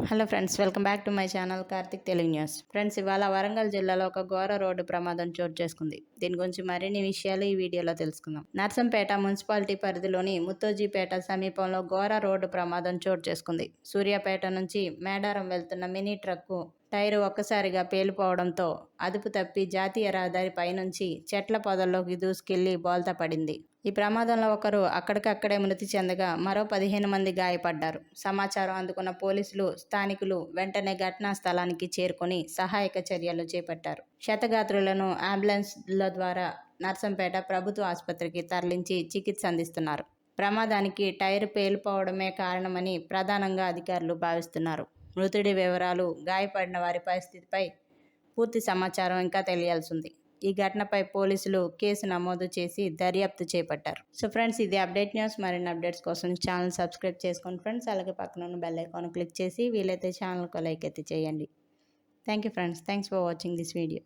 Hello friends, welcome back to my channel Karthik Telugu news. Friends, ఇవాళ వరంగల్ జిల్లాలో ఒక ఘోర రోడ్డు ప్రమాదం చోటు చేసుకుంది. దీని గురించి మరిన్ని విషయాలు ఈ వీడియోలో తెలుసుకుందాం. నర్సంపేట మున్సిపాలిటీ పరిధిలోని ముత్తోజీపేట సమీపంలో ఘోర రోడ్డు ప్రమాదం చోటు చేసుకుంది. సూర్యాపేట నుంచి మేడారం వెళ్తున్న మినీ ట్రక్కు టైరు ఒక్కసారిగా పేలిపోవడంతో అదుపు తప్పి జాతీయ రహదారి పైనుంచి చెట్ల పొదల్లోకి దూసుకెళ్లి బోల్తా పడింది. ఈ ప్రమాదంలో ఒకరు అక్కడికక్కడే మృతి చెందగా మరో 15 మంది గాయపడ్డారు. సమాచారం అందుకున్న పోలీసులు, స్థానికులు వెంటనే ఘటనా స్థలానికి చేరుకొని సహాయక చర్యలు చేపట్టారు. క్షతగాత్రులను అంబులెన్స్ల ద్వారా నర్సంపేట ప్రభుత్వ ఆసుపత్రికి తరలించి చికిత్స అందిస్తున్నారు. ప్రమాదానికి టైరు పేలిపోవడమే కారణమని ప్రధానంగా అధికారులు భావిస్తున్నారు. మృతుడి వివరాలు, గాయపడిన వారి పరిస్థితిపై పూర్తి సమాచారం ఇంకా తెలియాల్సి ఉంది. ఈ ఘటనపై పోలీసులు కేసు నమోదు చేసి దర్యాప్తు చేపట్టారు. సో ఫ్రెండ్స్, ఇది అప్డేట్ న్యూస్. మరిన్ని అప్డేట్స్ కోసం ఛానల్ సబ్స్క్రైబ్ చేసుకోండి ఫ్రెండ్స్. అలాగే పక్కన ఉన్న బెల్ ఐకాన్ క్లిక్ చేసి వీలైతే ఛానల్కు లైక్ అయితే చేయండి. Thank you friends. Thanks for watching this video.